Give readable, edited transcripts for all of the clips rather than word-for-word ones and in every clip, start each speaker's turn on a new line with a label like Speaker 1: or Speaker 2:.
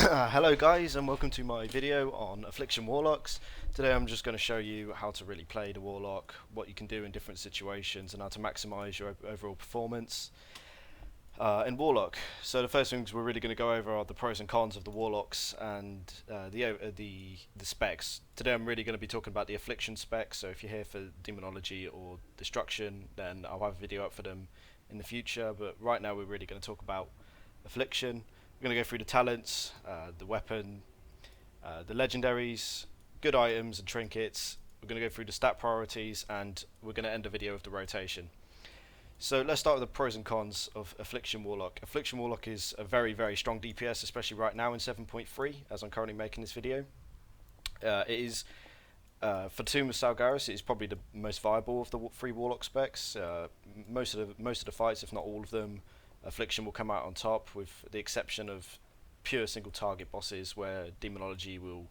Speaker 1: Hello guys, and welcome to my video on Affliction Warlocks. Today I'm just going to show you how to really play the Warlock, what you can do in different situations, and how to maximise your overall performance in Warlock. So the first things we're really going to go over are the pros and cons of the Warlocks and the specs. Today I'm really going to be talking about the Affliction specs, so if you're here for Demonology or Destruction, then I'll have a video up for them in the future, but right now we're really going to talk about Affliction. We're going to go through the talents, the weapon, the legendaries, good items and trinkets. We're going to go through the stat priorities, and we're going to end the video with the rotation. So let's start with the pros and cons of Affliction Warlock. Affliction Warlock is a very, very strong DPS, especially right now in 7.3, as I'm currently making this video. It is, for Tomb of Salgaris, it is probably the most viable of the three Warlock specs. Most of the fights, if not all of them, Affliction will come out on top, with the exception of pure single target bosses where Demonology will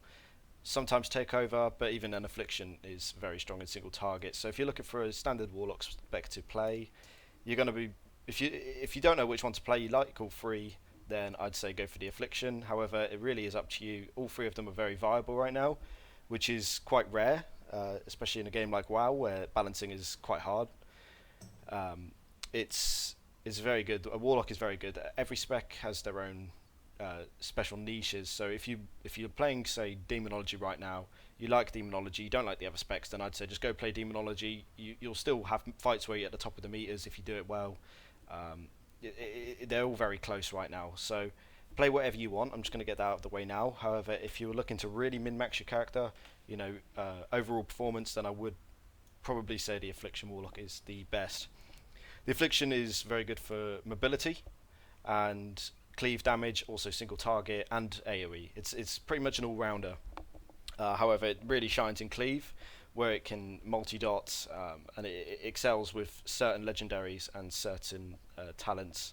Speaker 1: sometimes take over, but even then Affliction is very strong in single target. So if you're looking for a standard Warlock spec to play, you're going to be, if you don't know which one to play, you like all three, then I'd say go for the Affliction. However, it really is up to you. All three of them are very viable right now, which is quite rare, especially in a game like WoW where balancing is quite hard. It's very good. A Warlock is very good. Every spec has their own special niches. So if you're playing, say, Demonology right now, you like Demonology, you don't like the other specs, then I'd say just go play Demonology. You'll still have fights where you're at the top of the meters if you do it well. They're all very close right now. So play whatever you want. I'm just going to get that out of the way now. However, if you're looking to really min-max your character, overall performance, then I would probably say the Affliction Warlock is the best. The Affliction is very good for mobility and cleave damage, also single target and AoE. It's pretty much an all-rounder. However, it really shines in cleave, where it can multi-dot, and it excels with certain legendaries and certain talents.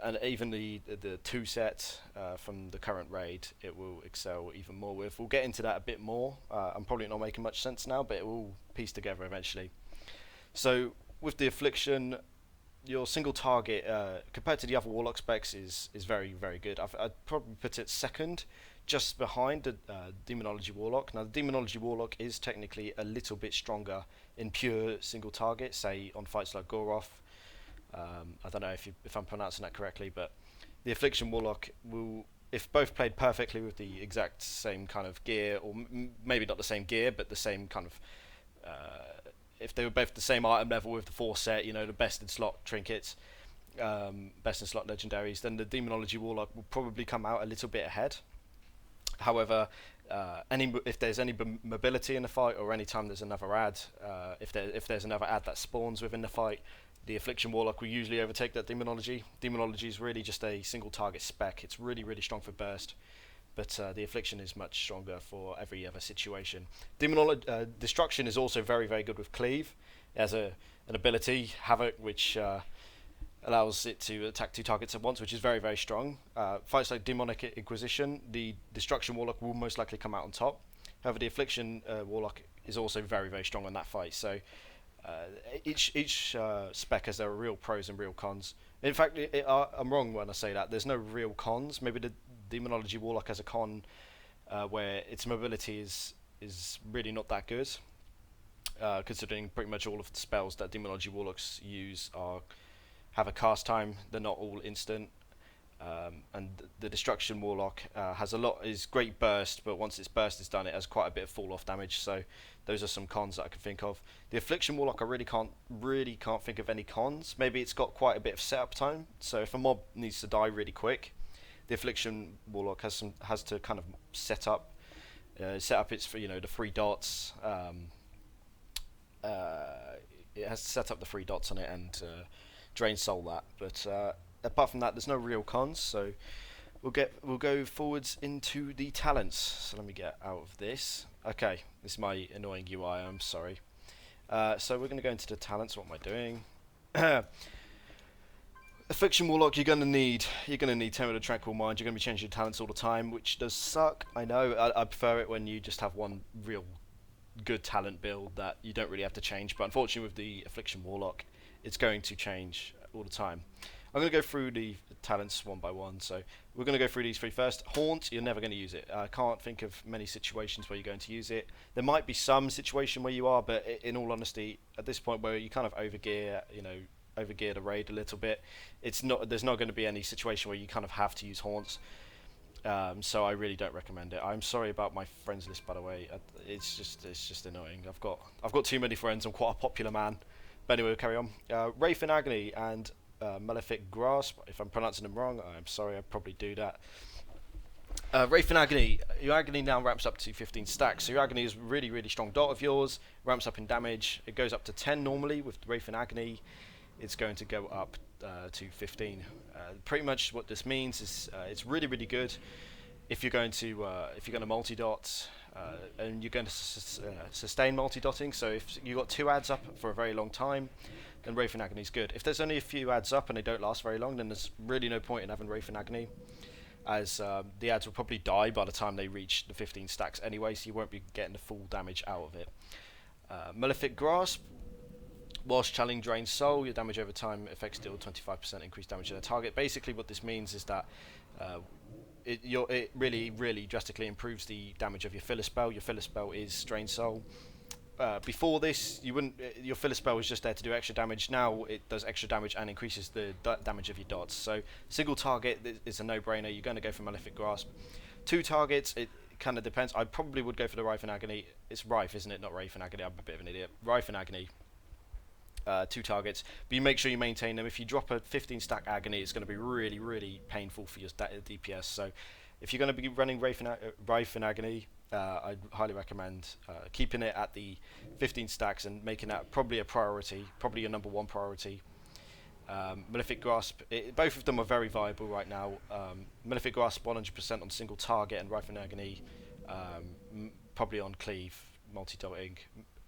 Speaker 1: And even the 2 set from the current raid, it will excel even more with. We'll get into that a bit more. I'm probably not making much sense now, but it will piece together eventually. So with the Affliction, your single target compared to the other Warlock specs is very, very good. I'd probably put it second, just behind the Demonology Warlock. Now the Demonology Warlock is technically a little bit stronger in pure single target, say on fights like Goroth. I don't know if I'm pronouncing that correctly, but the Affliction Warlock will, if both played perfectly with the exact same kind of gear, or maybe not the same gear, but the same kind of if they were both the same item level with the 4 set, the best in slot trinkets, best in slot legendaries, then the Demonology Warlock will probably come out a little bit ahead. However, if there's any mobility in the fight, or any time there's another ad, if there's another ad that spawns within the fight, the Affliction Warlock will usually overtake that Demonology. Demonology is really just a single target spec. It's really, really strong for burst, but the Affliction is much stronger for every other situation. Destruction is also very, very good with cleave. It has an ability, Havoc, which allows it to attack 2 targets at once, which is very, very strong. Fights like Demonic Inquisition, the Destruction Warlock will most likely come out on top. However, the Affliction Warlock is also very, very strong on that fight. So each spec has their real pros and real cons. In fact, I'm wrong when I say that. There's no real cons. Maybe the Demonology Warlock has a con where its mobility is really not that good, considering pretty much all of the spells that Demonology Warlocks use have a cast time. They're not all instant, and the Destruction Warlock is great burst, but once its burst is done, it has quite a bit of fall off damage. So those are some cons that I can think of. The Affliction Warlock, I really can't think of any cons. Maybe it's got quite a bit of setup time, so if a mob needs to die really quick, the Affliction Warlock has to kind of set up its the 3 dots. It has to set up the 3 dots on it and drain soul that. But apart from that, there's no real cons. So we'll go forwards into the talents. So let me get out of this. Okay, this is my annoying UI. I'm sorry. So we're going to go into the talents. What am I doing? Affliction Warlock, you're gonna need Temple of Tranquil Mind. You're gonna be changing your talents all the time, which does suck. I know. I prefer it when you just have one real good talent build that you don't really have to change. But unfortunately, with the Affliction Warlock, it's going to change all the time. I'm going to go through the talents one by one. So we're going to go through these three first. Haunt, you're never going to use it. I can't think of many situations where you're going to use it. There might be some situation where you are, but in all honesty, at this point where you kind of overgear, overgear the raid a little bit, there's not going to be any situation where you kind of have to use haunts. So I really don't recommend it. I'm sorry about my friends list, by the way. It's just annoying. I've got too many friends. I'm quite a popular man. But anyway, we'll carry on. Wraith in Agony and Malefic Grasp. If I'm pronouncing them wrong, I'm sorry. I probably do that. Wraith in Agony. Your Agony now ramps up to 15 stacks. So your Agony is really, really strong dot of yours. Ramps up in damage. It goes up to 10 normally with Wraith in Agony. It's going to go up to 15. Pretty much what this means is it's really, really good if you're going to multi-dot and you're going to sustain multi-dotting. So if you got 2 ads up for a very long time, then Wraith in Agony is good. If there's only a few ads up and they don't last very long, then there's really no point in having Wraith in Agony, as the ads will probably die by the time they reach the 15 stacks anyway, so you won't be getting the full damage out of it. Malefic Grasp. Whilst challenging drains soul, your damage over time effects deal 25% increased damage to their target. Basically what this means is that it really, really drastically improves the damage of your filler spell. Your filler spell is drain soul. Before this, your filler spell was just there to do extra damage. Now it does extra damage and increases the damage of your dots. So single target is a no-brainer. You're going to go for Malefic Grasp. 2 targets, it kind of depends. I probably would go for the Wraith in Agony. It's Wraith, isn't it? Not Wraith in Agony. I'm a bit of an idiot. Wraith in Agony. 2 targets, but you make sure you maintain them. If you drop a 15 stack Agony, it's going to be really, really painful for your DPS. So if you're going to be running Wraith in Agony, I'd highly recommend keeping it at the 15 stacks and making that probably a priority, probably your number 1 priority. Malefic Grasp, both of them are very viable right now. Malefic Grasp 100% on single target, and Wraith in Agony probably on cleave, multi-dotting.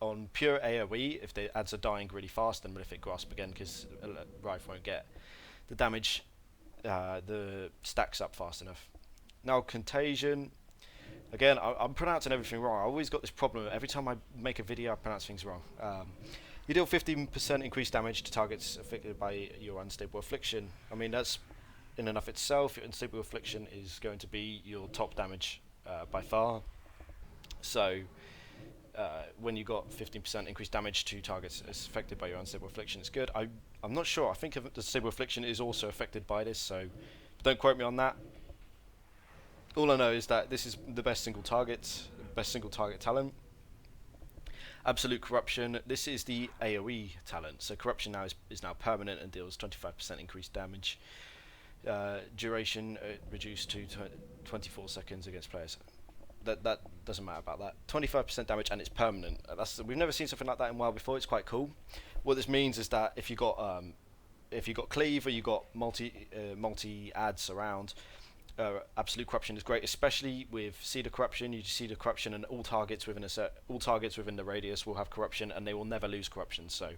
Speaker 1: On pure AoE, if the ads are dying really fast, then Malefic Grasp again, because Wraith won't get the damage, the stacks up fast enough. Now Contagion, again, I'm pronouncing everything wrong. I always got this problem. Every time I make a video, I pronounce things wrong. You deal 15% increased damage to targets affected by your Unstable Affliction. I mean, that's in and of itself. Your Unstable Affliction is going to be your top damage by far. So when you got 15% increased damage to targets affected by your Unstable Affliction, it's good. I'm not sure. I think the Unstable Affliction is also affected by this, so don't quote me on that. All I know is that this is the best single target talent. Absolute Corruption. This is the AoE talent. So Corruption now is now permanent and deals 25% increased damage. Duration reduced to 24 seconds against players. That doesn't matter about that. 25% damage and it's permanent. We've never seen something like that in WoW before. It's quite cool. What this means is that if you got cleave or you got multi ads around, Absolute Corruption is great, especially with Cedar Corruption. You see the Corruption, and all targets within the radius will have Corruption, and they will never lose Corruption. So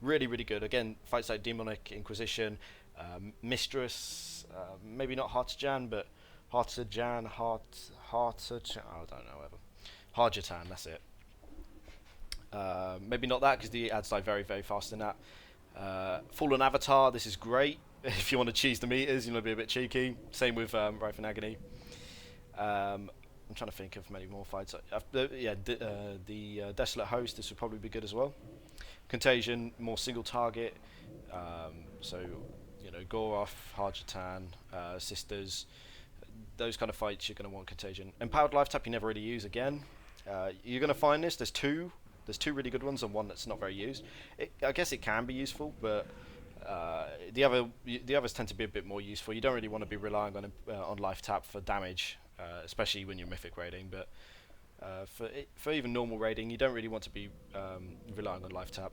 Speaker 1: really, really good. Again, fights like Demonic Inquisition, Mistress, maybe not Hartijan, but Hartijan, I don't know, whatever. Harjatan, that's it. Maybe not that, because the ads die very, very fast in that. Fallen Avatar, this is great. If you want to cheese the meters, you want to be a bit cheeky. Same with Wraith in Agony. I'm trying to think of many more fights. The Desolate Host, this would probably be good as well. Contagion, more single target. So, Goroth, Harjatan, Sisters. Those kind of fights, you're going to want Contagion. Empowered Life Tap, you never really use again. You're going to find this. There's two really good ones and one that's not very used. I guess it can be useful, but the others tend to be a bit more useful. You don't really want to be relying on Life Tap for damage, especially when you're Mythic raiding. But for even normal raiding, you don't really want to be relying on Life Tap.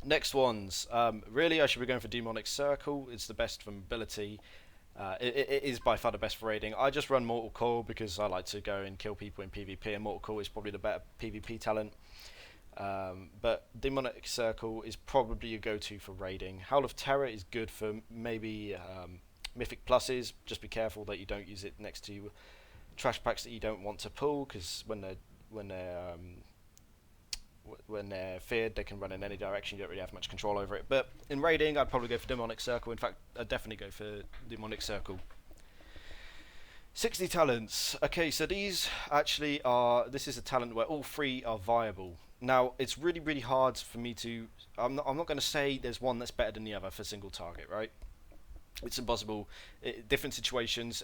Speaker 1: Next ones, really, I should be going for Demonic Circle. It's the best for mobility. It is by far the best for raiding. I just run Mortal Coil because I like to go and kill people in PvP, and Mortal Coil is probably the better PvP talent. But Demonic Circle is probably your go-to for raiding. Howl of Terror is good for maybe Mythic pluses. Just be careful that you don't use it next to trash packs that you don't want to pull, because when they're when they're feared, they can run in any direction. You don't really have much control over it. But in raiding, I'd probably go for Demonic Circle. In fact, I'd definitely go for Demonic Circle. 60 talents. Okay, so these actually are. This is a talent where all three are viable. Now, it's really, really hard for me to. I'm not going to say there's one that's better than the other for single target, right? It's impossible. Different situations.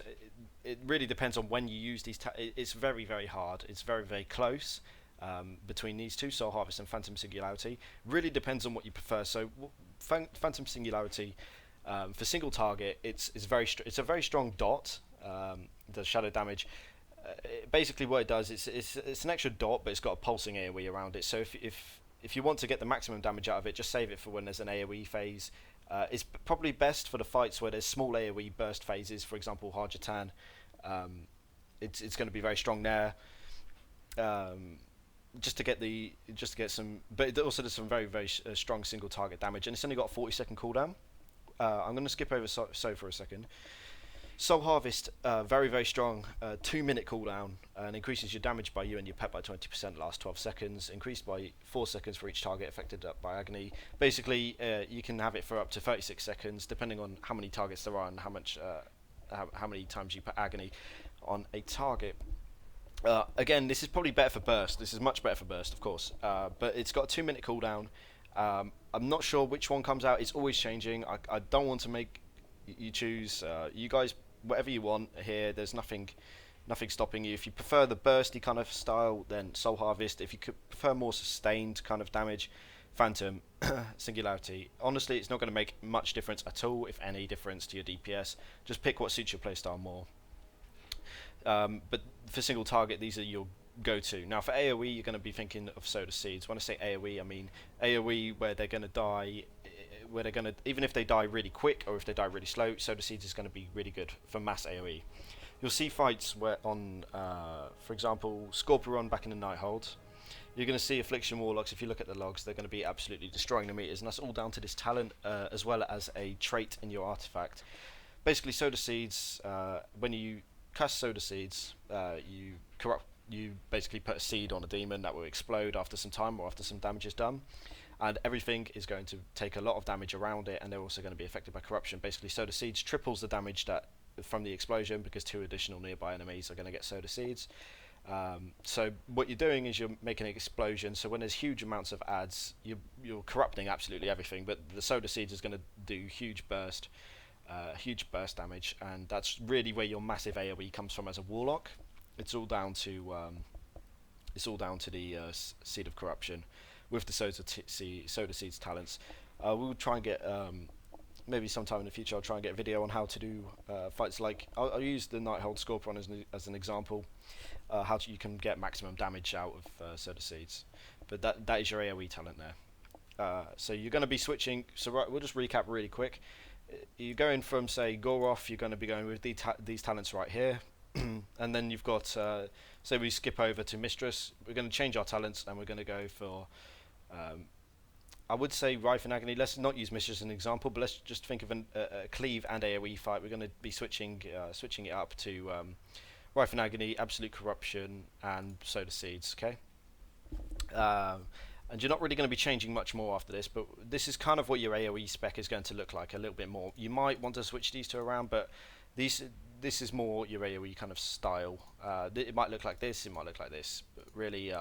Speaker 1: It really depends on when you use these. It's very, very hard. It's very, very close between these two, Soul Harvest and Phantom Singularity. Really depends on what you prefer. So, Phantom Singularity for single target, it's a very strong dot. The shadow damage. Basically, what it does is it's an extra dot, but it's got a pulsing AOE around it. So if you want to get the maximum damage out of it, just save it for when there's an AOE phase. It's probably best for the fights where there's small AOE burst phases. For example, Harjatan. It's going to be very strong there. Just to get some, but it also does some very very strong single target damage, and it's only got a 40-second cooldown. I'm going to skip over so for a second. Soul Harvest, very, very strong, 2-minute cooldown, and increases your damage by you and your pet by 20% last 12 seconds, increased by 4 seconds for each target affected by agony. Basically, you can have it for up to 36 seconds, depending on how many targets there are and how many times you put agony on a target. Again, this is probably better for burst. This is much better for burst, of course, but it's got a 2-minute cooldown. I'm not sure which one comes out. It's always changing. I don't want to make you choose. You guys, whatever you want here, there's nothing stopping you. If you prefer the bursty kind of style, then Soul Harvest. If you could prefer more sustained kind of damage, Phantom Singularity. Honestly, it's not going to make much difference at all, if any difference to your DPS. Just pick what suits your playstyle more. But for single target, these are your go-to. Now for AoE, you're going to be thinking of Soda Seeds. When I say AoE, I mean AoE where they're going to die, even if they die really quick or if they die really slow, Soda Seeds is going to be really good for mass AoE. You'll see fights where on, for example, Scorpion back in the Nighthold. You're going to see Affliction Warlocks. If you look at the logs, they're going to be absolutely destroying the meters, and that's all down to this talent as well as a trait in your artifact. Basically, Soda Seeds, when you cast Soda Seeds, you basically put a seed on a demon that will explode after some time or after some damage is done. And everything is going to take a lot of damage around it, and they're also going to be affected by corruption. Basically, Soda Seeds triples the damage that from the explosion, because 2 additional nearby enemies are going to get Soda Seeds. So what you're doing is you're making an explosion, so when there's huge amounts of adds, you're corrupting absolutely everything, but the Soda Seeds is going to do huge burst damage, and that's really where your massive AoE comes from as a Warlock. It's all down to the Seed of Corruption with the Soda Seeds talents. We'll try and get, maybe sometime in the future, I'll try and get a video on how to do fights like, I'll use the Nighthold Scorpion as an example, you can get maximum damage out of Soda Seeds. But that is your AoE talent there. So you're going to be switching, so right, we'll just recap really quick. You're going from, say, Goroth, you're going to be going with these talents right here. And then you've got, say we skip over to Mistress, we're going to change our talents and we're going to go for, I would say Rife and Agony. Let's not use Mistress as an example, but let's just think of a cleave and AoE fight. We're going to be switching it up to Rife and Agony, Absolute Corruption, and Soda Seeds, okay? And you're not really going to be changing much more after this, but this is kind of what your AoE spec is going to look like a little bit more. You might want to switch these two around, but this is more your AoE kind of style. It might look like this, it might look like this, but really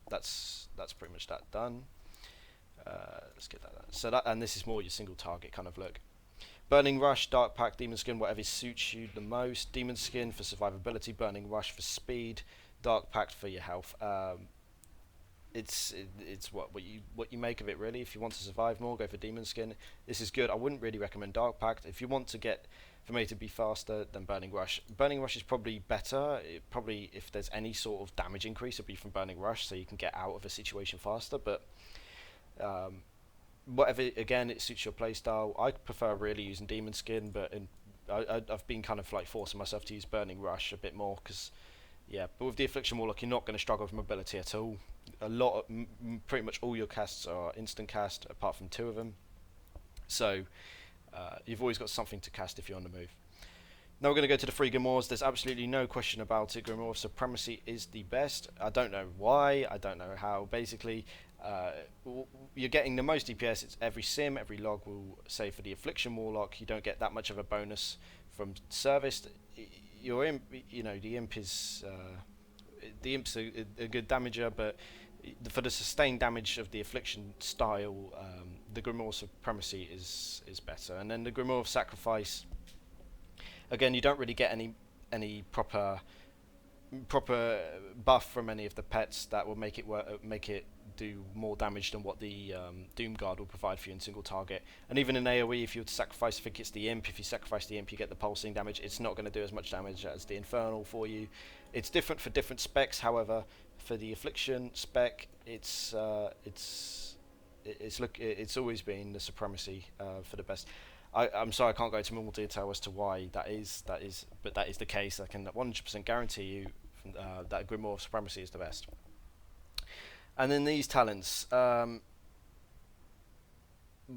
Speaker 1: that's pretty much that done. Let's get that. So and this is more your single target kind of look. Burning Rush, Dark Pact, Demon Skin, whatever suits you the most. Demon Skin for survivability, Burning Rush for speed, Dark Pact for your health. It's what you make of it really. If you want to survive more, go for Demon Skin. This is good. I wouldn't really recommend Dark Pact. If you want to get for me to be faster than Burning Rush. Burning Rush is probably better. Probably if there's any sort of damage increase, it'll be from Burning Rush, so you can get out of a situation faster. But whatever, again, it suits your playstyle. I prefer really using Demon Skin, but I've been kind of like forcing myself to use Burning Rush a bit more because, yeah. But with the Affliction Warlock, you're not going to struggle with mobility at all. Pretty much all your casts are instant cast, apart from 2 of them. So you've always got something to cast if you're on the move. Now we're going to go to the 3 Grimoires. There's absolutely no question about it. Grimoire of Supremacy is the best. I don't know why. I don't know how. Basically, You're getting the most DPS. It's every sim, every log will say for the Affliction Warlock, you don't get that much of a bonus from service. Your imp, the imp is the imp's a good damager, but for the sustained damage of the Affliction style, the Grimoire Supremacy is better. And then the Grimoire of Sacrifice, again, you don't really get any proper buff from any of the pets that will make it do more damage than what the Doom Guard will provide for you in single target. And even in AoE, if you were to sacrifice, I think it's the Imp, if you sacrifice the Imp you get the pulsing damage. It's not going to do as much damage as the Infernal for you. It's different for different specs, however. For the Affliction spec, it's always been the Supremacy for the best. I'm sorry I can't go into more detail as to why that is, but that is the case. I can 100% guarantee you that Grimoire of Supremacy is the best. And then these talents,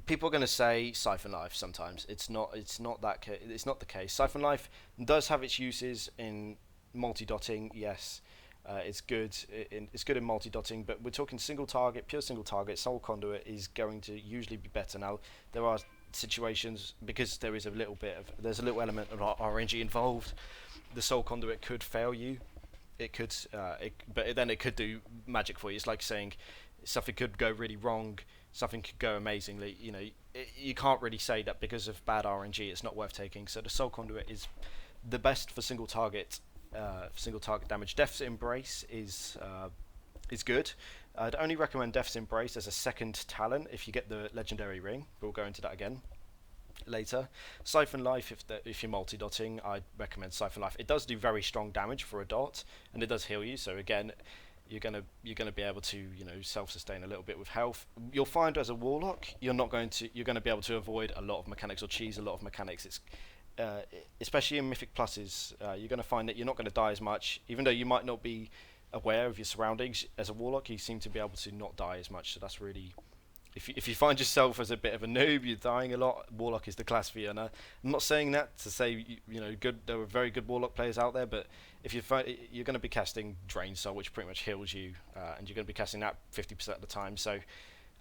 Speaker 1: people are going to say Siphon Life sometimes. It's not the case. Siphon Life does have its uses in multi-dotting. Yes, it's good. It's good in multi-dotting, but we're talking single target, pure single target. Soul Conduit is going to usually be better. Now there are situations, because there's a little element of RNG involved. The Soul Conduit could fail you. It could, but then it could do magic for you. It's like saying something could go really wrong, something could go amazingly. You can't really say that because of bad RNG it's not worth taking. So the Soul Conduit is the best for single target damage. Death's Embrace is good. I'd only recommend Death's Embrace as a second talent if you get the legendary ring. We'll go into that again later. Siphon Life, if you're multi-dotting, I'd recommend Siphon Life. It does do very strong damage for a dot, and it does heal you. So again, you're gonna be able to self-sustain a little bit with health. You'll find as a warlock, you're gonna be able to avoid a lot of mechanics or cheese a lot of mechanics. It's especially in Mythic Pluses, you're gonna find that you're not gonna die as much, even though you might not be aware of your surroundings. As a warlock, you seem to be able to not die as much. So that's really, if you find yourself as a bit of a noob, you're dying a lot, Warlock is the class for you. And I'm not saying that to say there are very good Warlock players out there, but if you find you're going to be casting Drain Soul, which pretty much heals you, and you're going to be casting that 50% of the time. So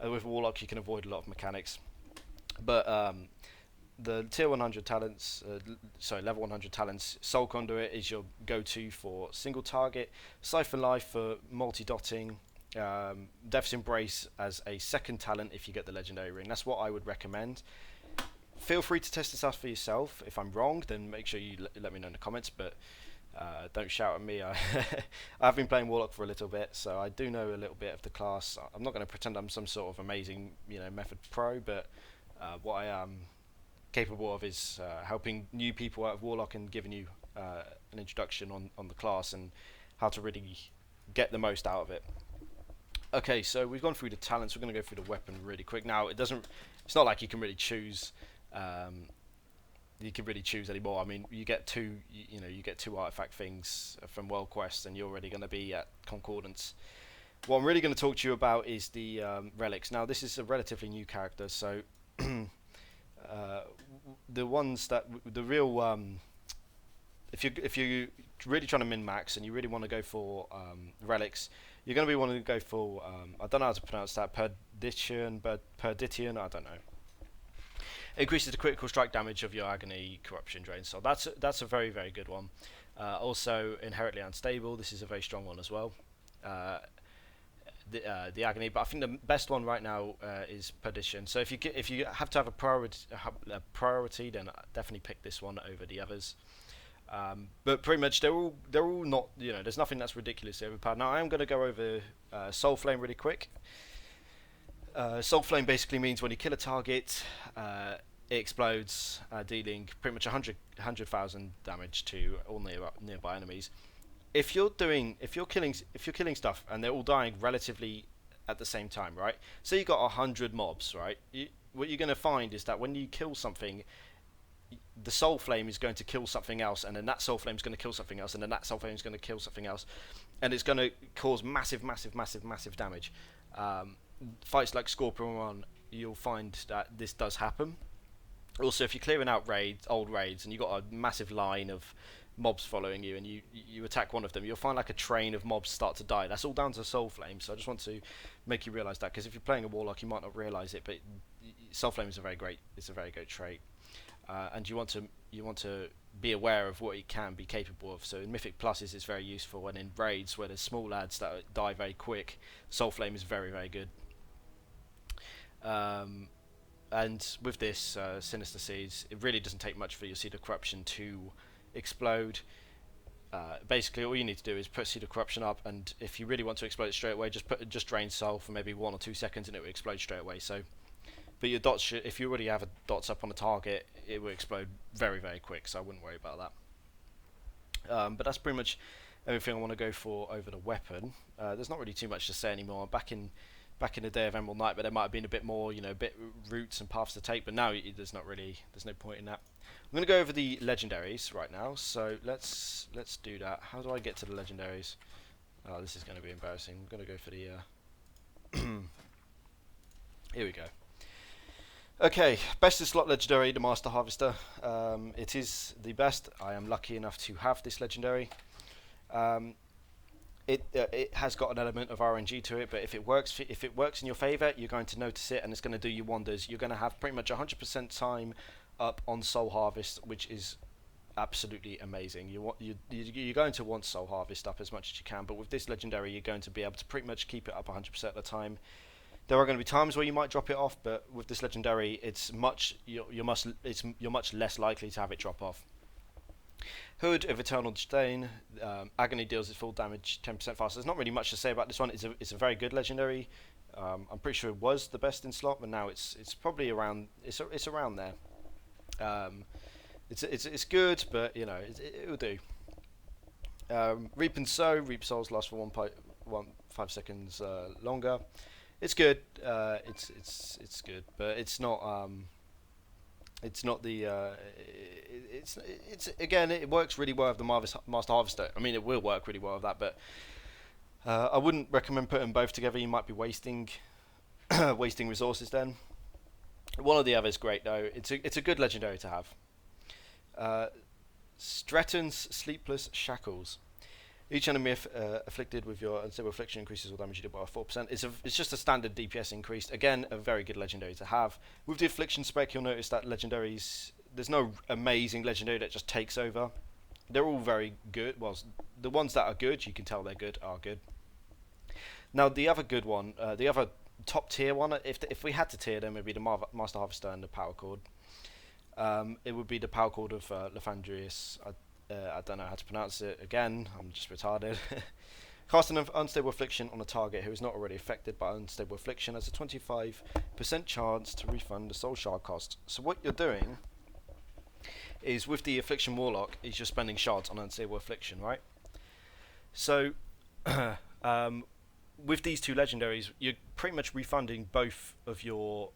Speaker 1: with Warlock, you can avoid a lot of mechanics. But the tier 100 talents, level 100 talents, Soul Conduit is your go-to for single target, Siphon Life for multi-dotting, Death's Embrace as a second talent if you get the legendary ring. That's what I would recommend. Feel free to test this out for yourself. If I'm wrong, then make sure you let me know in the comments, but don't shout at me. I've been playing Warlock for a little bit, so I do know a little bit of the class. I'm not going to pretend I'm some sort of amazing method pro, but what I am capable of is helping new people out of Warlock and giving you an introduction on the class and how to really get the most out of it. Okay, so we've gone through the talents. We're going to go through the weapon really quick. Now it's not like you can really choose anymore. I mean, you get two artifact things from World Quest and you're already going to be at Concordance. What I'm really going to talk to you about is the relics. Now this is a relatively new character, so the ones that the real if you're really trying to min-max and you really want to go for relics, you're going to be wanting to go for I don't know how to pronounce that, Perdition, I don't know. It increases the critical strike damage of your Agony, Corruption, Drain. So that's a very, very good one. Also inherently unstable. This is a very strong one as well. The Agony, but I think the best one right now is Perdition. So if you have to have a priority, then definitely pick this one over the others. But pretty much they're all not, there's nothing that's ridiculously overpowered. Now I am going to go over Soul Flame really quick. Soul Flame basically means when you kill a target, it explodes, dealing pretty much 100,000 damage to all nearby enemies. If you're killing stuff and they're all dying relatively at the same time, right? So you got 100 mobs, right? What you're going to find is that when you kill something, the Soul Flame is going to kill something else, and then that Soul Flame is going to kill something else, and then that Soul Flame is going to kill something else, and it's going to cause massive damage. Fights like Scorpion 1, you'll find that this does happen. Also, if you're clearing out old raids, and you've got a massive line of mobs following you, and you attack one of them, you'll find like a train of mobs start to die. That's all down to Soul Flame. So I just want to make you realise that, because if you're playing a Warlock, you might not realise it, but Soul Flame is a very great trait, and you want to be aware of what it can be capable of. So in Mythic Pluses, it's very useful, and in raids where there's small lads that die very quick, Soul Flame is very, very good. And with this Sinister Seeds, it really doesn't take much for your Seed of Corruption to explode. Basically, all you need to do is put Seed of Corruption up, and if you really want to explode it straight away, just drain Soul for maybe 1 or 2 seconds, and it will explode straight away. So, but your dots, if you already have a dots up on a target, it will explode very, very quick. So I wouldn't worry about that. But that's pretty much everything I want to go for over the weapon. There's not really too much to say anymore. Back in the day of Emerald Knight, but there might have been a bit more, a bit routes and paths to take. But now there's no point in that. I'm going to go over the legendaries right now. So let's do that. How do I get to the legendaries? Oh, this is going to be embarrassing. I'm going to go for the. Here we go. Okay, best in slot legendary, the Master Harvester. It is the best. I am lucky enough to have this legendary. It has got an element of RNG to it, but if it works in your favour, you're going to notice it, and it's going to do you wonders. You're going to have pretty much 100% time up on Soul Harvest, which is absolutely amazing. You're going to want Soul Harvest up as much as you can, but with this legendary, you're going to be able to pretty much keep it up 100% of the time. There are going to be times where you might drop it off, but with this legendary, you're much less likely to have it drop off. Hood of Eternal Disdain. Agony deals its full damage 10% faster. There's not really much to say about this one. It's a very good legendary. I'm pretty sure it was the best in slot, but now it's probably around. It's around there. It's good, but it'll do. Reap and Sow. Reap Souls last for 5 seconds longer. It's good. It's good, but it's not. It's not the. It's again. It works really well with the Master Harvester. I mean, it will work really well with that, but I wouldn't recommend putting both together. You might be wasting resources then. One or the other is great though. It's a good legendary to have. Stretton's Sleepless Shackles. Each enemy afflicted with your unstable affliction increases all damage you do by 4%. It's just a standard DPS increase. Again, a very good legendary to have. With the affliction spec, you'll notice that legendaries. There's no amazing legendary that just takes over. They're all very good. Well, the ones that are good, you can tell they're good, are good. Now, the other good one, the other top tier one, if we had to tier them, it would be the Master Harvester and the Power Chord. It would be the Power Chord of Lefandrius. I don't know how to pronounce it again, I'm just retarded. Cast an unstable affliction on a target who is not already affected by unstable affliction has a 25% chance to refund the soul shard cost. So what you're doing is, with the Affliction Warlock, is you're spending shards on unstable affliction, right? So with these two legendaries, you're pretty much refunding both of your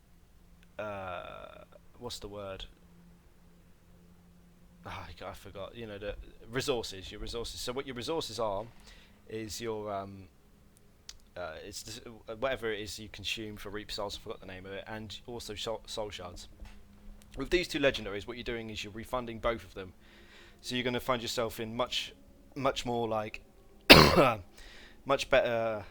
Speaker 1: what's the word? I forgot. The resources. Your resources. So what your resources are is your whatever it is you consume for Reap Souls. I forgot the name of it, and also soul shards. With these two legendaries, what you're doing is you're refunding both of them. So you're going to find yourself in much more like much better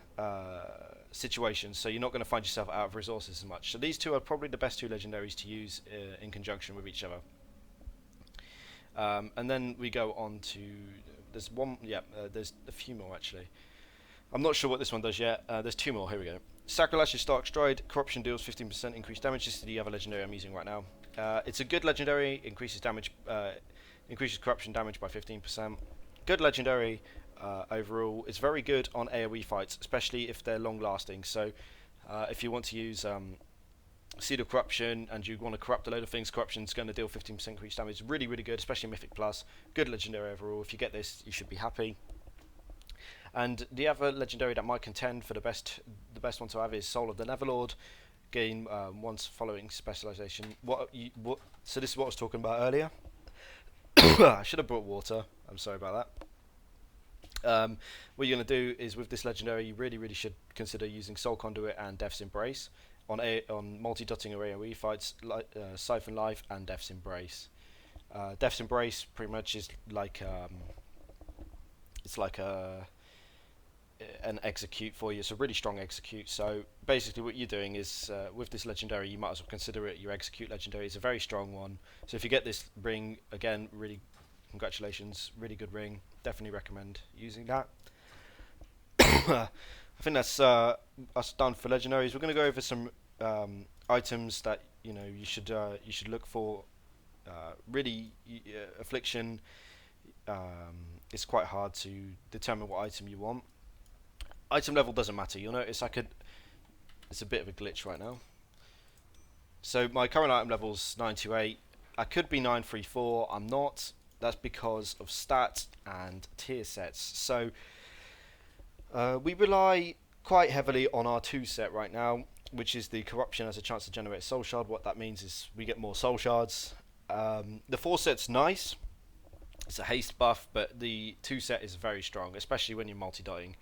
Speaker 1: situations. So you're not going to find yourself out of resources as much. So these two are probably the best two legendaries to use in conjunction with each other. And then we go on to, there's a few more actually. I'm not sure what this one does yet. There's two more, here we go. Sacrilash's Stark Stride, Corruption deals 15% increased damage. This is the other legendary I'm using right now. It's a good legendary, increases corruption damage by 15%. Good legendary overall. It's very good on AoE fights, especially if they're long lasting. So if you want to use Seed of Corruption and you want to corrupt a load of things, Corruption's going to deal 15% increased damage. Really, really good, especially Mythic Plus. Good legendary overall. If you get this, you should be happy. And the other legendary that might contend for the best one to have is Soul of the Neverlord. Gain once following specialization. So this is what I was talking about earlier. I should have brought water. I'm sorry about that. What you're going to do is, with this legendary, you really, really should consider using Soul Conduit and Death's Embrace on multi-dotting AoE fights, like Siphon Life and Death's Embrace. Death's Embrace pretty much is like it's like an execute for you. It's a really strong execute. So basically, what you're doing is with this legendary, you might as well consider it your execute legendary. It's a very strong one. So if you get this ring again, really congratulations, really good ring. Definitely recommend using that. I think that's us done for legendaries. We're going to go over some items that you should look for. Really, affliction. It's quite hard to determine what item you want. Item level doesn't matter. You'll notice it's a bit of a glitch right now. So my current item level's 928. I could be 934. I'm not. That's because of stats and tier sets. So we rely quite heavily on our 2 set right now, which is the corruption has a chance to generate a soul shard. What that means is we get more soul shards. The 4 set's nice. It's a haste buff, but the 2 set is very strong, especially when you're multi-dying.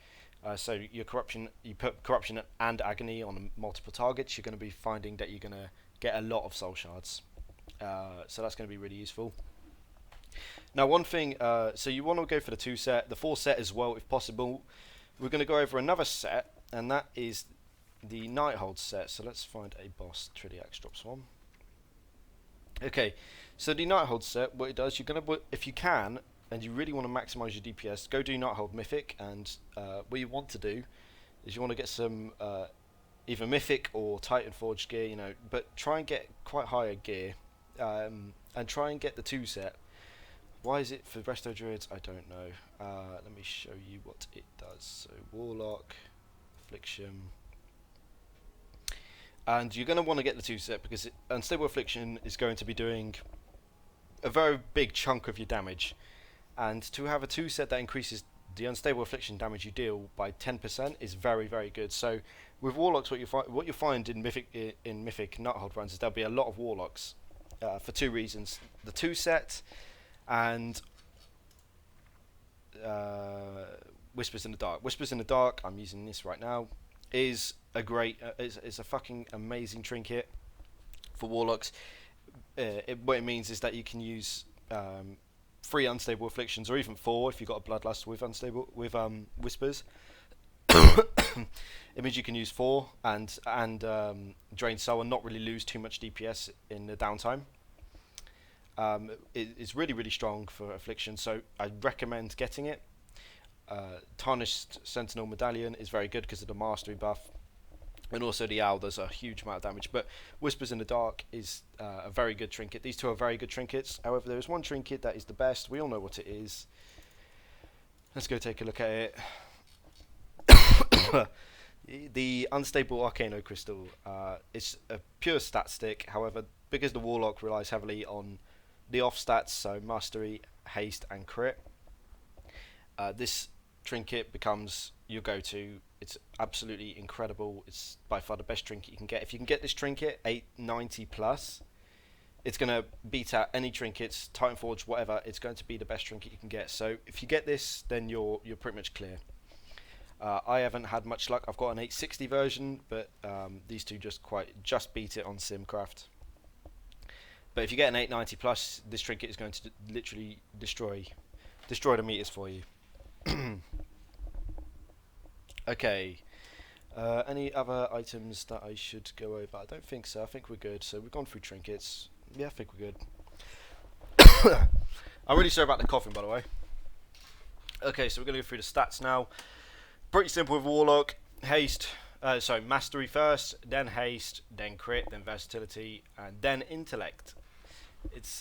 Speaker 1: So your corruption, you put corruption and agony on multiple targets, you're going to be finding that you're going to get a lot of soul shards. So that's going to be really useful. Now, one thing, so you want to go for the 2 set, the 4 set as well, if possible. We're going to go over another set, and that is the Nighthold set. So let's find a boss. Tridiax drops one. Okay, so the Nighthold set, what it does, you're going to, if you can, and you really want to maximize your DPS, go do Nighthold Mythic, and what you want to do is you want to get some either Mythic or Titan Forged gear, but try and get quite higher gear, and try and get the 2 set. Why is it for Resto Druids? I don't know. Let me show you what it does. So Warlock, Affliction, and you're going to want to get the 2 set because Unstable Affliction is going to be doing a very big chunk of your damage. And to have a 2 set that increases the Unstable Affliction damage you deal by 10% is very, very good. So with Warlocks, what you find in Mythic Nighthold runs is there'll be a lot of Warlocks for 2 reasons: the 2 set and Whispers in the Dark. Whispers in the Dark, I'm using this right now, is a great, it's a fucking amazing trinket for Warlocks. What it means is that you can use 3 unstable afflictions, or even 4 if you've got a bloodlust with Whispers. It means you can use 4 and drain soul and not really lose too much DPS in the downtime. It's really, really strong for affliction, so I recommend getting it. Tarnished Sentinel Medallion is very good because of the mastery buff, and also the Owl does a huge amount of damage. But Whispers in the Dark is a very good trinket. These 2 are very good trinkets. However, there is one trinket that is the best. We all know what it is. Let's go take a look at it. The Unstable Arcano Crystal. It's a pure stat stick. However, because the Warlock relies heavily on the off stats, so Mastery, Haste, and Crit, this trinket becomes your go-to. It's absolutely incredible. It's by far the best trinket you can get. If you can get this trinket 890 plus, it's going to beat out any trinkets, Titan Forge, whatever. It's going to be the best trinket you can get. So if you get this, then you're pretty much clear. I haven't had much luck. I've got an 860 version, but these 2 just beat it on Simcraft. But if you get an 890 plus, this trinket is going to literally destroy the meters for you. Okay. Any other items that I should go over? I don't think so. I think we're good. So we've gone through trinkets. Yeah, I think we're good. I'm really sorry about the coughing, by the way. Okay, so we're going to go through the stats now. Pretty simple with Warlock. Haste. Mastery first, then Haste, then Crit, then Versatility, and then Intellect. It's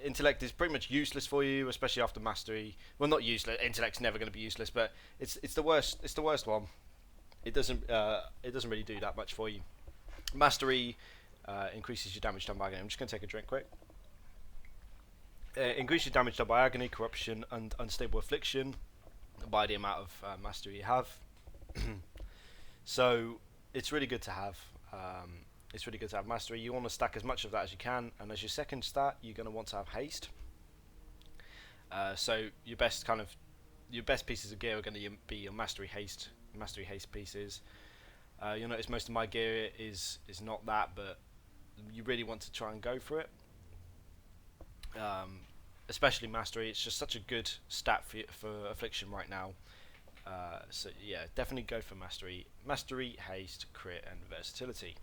Speaker 1: Intellect is pretty much useless for you, especially after Mastery. Well, not useless. Intellect's never going to be useless, but it's the worst. It's the worst one. It doesn't really do that much for you. Mastery increases your damage done by agony. I'm just going to take a drink quick. Increase your damage done by agony, corruption, and unstable affliction by the amount of mastery you have. So it's really good to have. It's really good to have mastery. You want to stack as much of that as you can, and as your second stat, you're going to want to have haste. So your best pieces of gear are going to be your mastery haste pieces. You'll notice most of my gear is not that, but you really want to try and go for it. especially Mastery. It's just such a good stat for Affliction right now. So yeah, definitely go for Mastery. Mastery, Haste, Crit, and Versatility.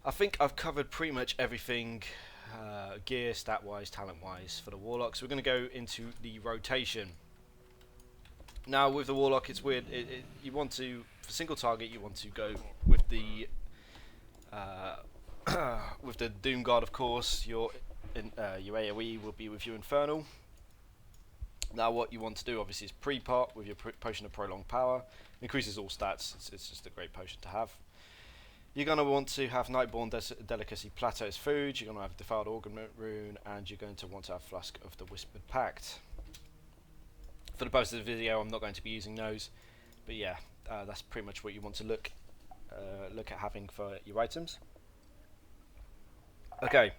Speaker 1: I think I've covered pretty much everything, gear, stat-wise, talent-wise for the Warlock. So we're going to go into the rotation. Now with the Warlock, it's weird. You want to, for single target, you want to go with the with the Doom Guard, of course. Your AoE will be with your Infernal. Now what you want to do, obviously, is pre-pot with your Potion of Prolonged Power. Increases all stats. It's just a great potion to have. You're going to want to have Nightborn Delicacy Plateau as food. You're going to have Defiled Augment Rune, and you're going to want to have Flask of the Whispered Pact. For the purpose of the video, I'm not going to be using those, but yeah, that's pretty much what you want to look at having for your items. Okay,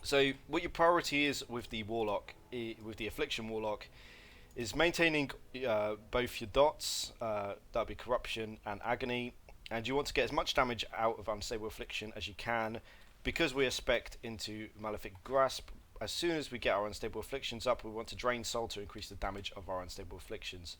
Speaker 1: so what your priority is with the Warlock, with the Affliction Warlock, is maintaining both your dots, that'll be Corruption and Agony. And you want to get as much damage out of Unstable Affliction as you can, because we are spec'd into Malefic Grasp. As soon as we get our Unstable Afflictions up, we want to Drain Soul to increase the damage of our Unstable Afflictions.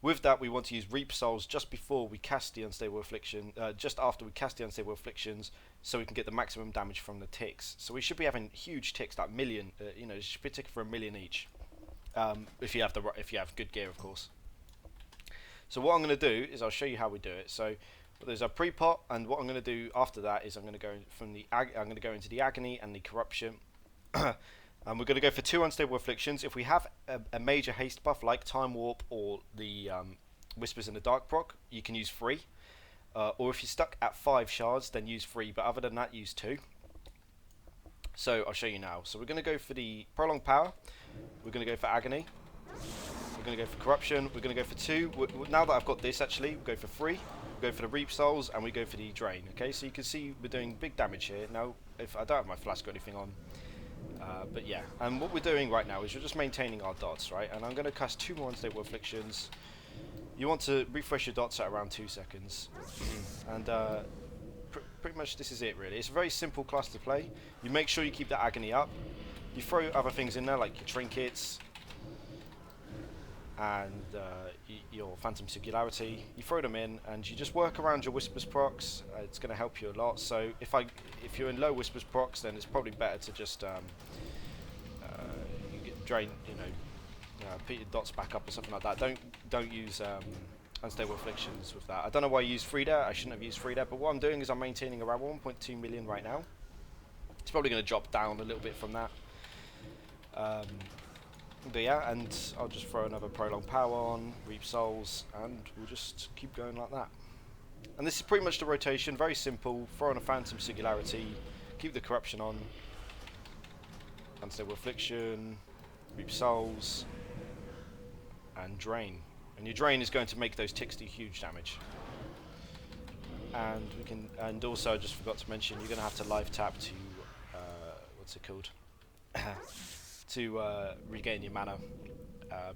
Speaker 1: With that, we want to use Reap Souls just before we cast the Unstable Affliction, just after we cast the Unstable Afflictions, so we can get the maximum damage from the ticks. So we should be having huge ticks, like million. You know, it should be ticking for 1 million each, if you have good gear, of course. So what I'm going to do is I'll show you how we do it. So there's a pre-pot, and what I'm going to do after that is I'm going to go into the Agony and the Corruption, and we're going to go for 2 Unstable Afflictions. If we have a major haste buff like Time Warp or the Whispers in the Dark proc, you can use 3, or if you're stuck at 5 shards, then use 3. But other than that, use 2. So I'll show you now. So we're going to go for the Prolonged Power. We're going to go for Agony. We're going to go for Corruption. We're going to go for 2. Now that I've got this, actually, we'll go for 3. Go for the Reap Souls, and we go for the Drain. Okay, so you can see we're doing big damage here. Now, if I don't have my flask or anything on, but yeah, and what we're doing right now is we're just maintaining our dots, right? And I'm going to cast 2 more Unstable Afflictions. You want to refresh your dots at around 2 seconds, and pretty much this is it, really. It's a very simple class to play. You make sure you keep that Agony up. You throw other things in there, like your trinkets and your Phantom Singularity. You throw them in, and you just work around your Whispers procs. It's going to help you a lot. So if you're in low Whispers procs, then it's probably better to just drain, put your dots back up or something like that. Don't use Unstable Afflictions with that. I don't know why I used 3 there. I shouldn't have used 3 there. But what I'm doing is I'm maintaining around 1.2 million right now. It's probably going to drop down a little bit from that. But yeah, and I'll just throw another Prolonged Power on, Reap Souls, and we'll just keep going like that. And this is pretty much the rotation, very simple. Throw on a Phantom Singularity, keep the Corruption on, Unstable Affliction, Reap Souls, and Drain. And your Drain is going to make those ticks do huge damage. And also, I just forgot to mention, you're going to have to live tap to, what's it called? To regain your mana,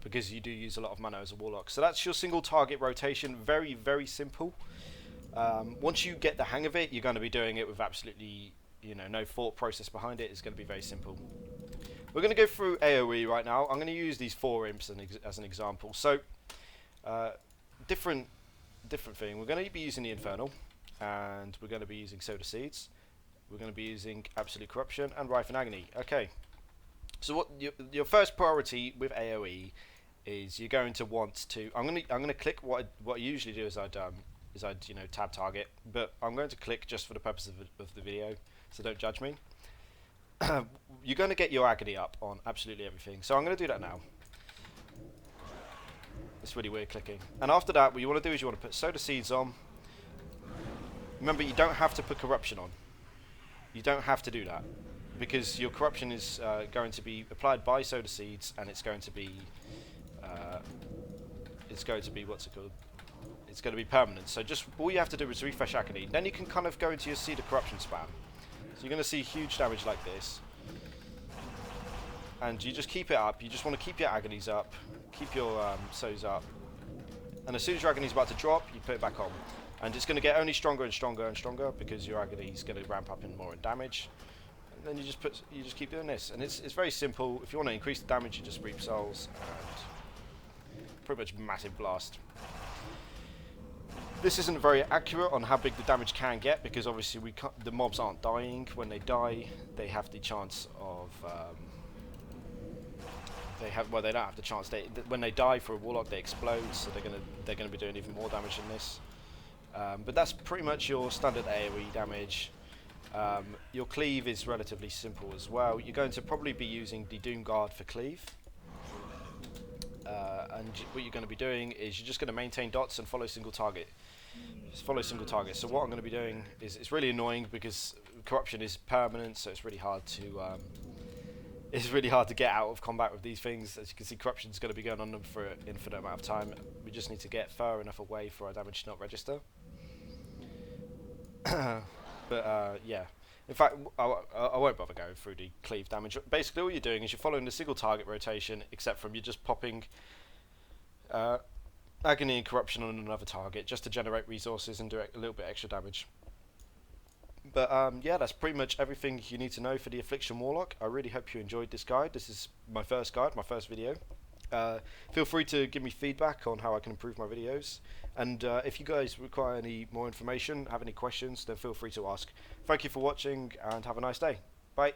Speaker 1: because you do use a lot of mana as a Warlock. So that's your single target rotation. Very, very simple. Once you get the hang of it, you're going to be doing it with absolutely, no thought process behind it. It's going to be very simple. We're going to go through AoE right now. I'm going to use these 4 imps as an example. So different thing. We're going to be using the Infernal, and we're going to be using Soda Seeds. We're going to be using Absolute Corruption and Rife and Agony. Okay. So what your first priority with AoE is you're going to want to. I'm going to click what I usually do is I'd tab target, but I'm going to click just for the purpose of the video, so don't judge me. You're going to get your Agony up on absolutely everything, so I'm going to do that now. It's really weird clicking. And after that, what you want to do is you want to put Soda Seeds on. Remember, you don't have to put Corruption on. You don't have to do that, because your Corruption is going to be applied by Soda Seeds, and it's going to be what's it called? It's going to be permanent. So just all you have to do is refresh Agony. Then you can kind of go into your Seed of Corruption spam. So you're going to see huge damage like this, and you just keep it up. You just want to keep your Agonies up, keep your So's up, and as soon as your Agony's about to drop, you put it back on, and it's going to get only stronger and stronger and stronger because your Agony is going to ramp up in more in damage. And then you just keep doing this, and it's very simple. If you want to increase the damage, you just reap souls and pretty much massive blast. This isn't very accurate on how big the damage can get, because obviously the mobs aren't dying. When they die, they have the chance of they don't have the chance. When they die for a warlock, they explode, so they're gonna be doing even more damage than this. But that's pretty much your standard AoE damage. Your cleave is relatively simple as well. You're going to probably be using the Doom Guard for cleave. And what you're going to be doing is you're just going to maintain dots and follow single target. Just follow single target. So what I'm going to be doing is, it's really annoying because corruption is permanent, so it's really hard to get out of combat with these things. As you can see, corruption is going to be going on them for an infinite amount of time. We just need to get far enough away for our damage to not register. But yeah. In fact, I won't bother going through the cleave damage. Basically, all you're doing is you're following the single target rotation, except from you're just popping agony and corruption on another target just to generate resources and do a little bit extra damage. But yeah, that's pretty much everything you need to know for the Affliction Warlock. I really hope you enjoyed this guide. This is my first guide, my first video. Feel free to give me feedback on how I can improve my videos, and if you guys require any more information, have any questions, then feel free to ask. Thank you for watching and have a nice day. Bye.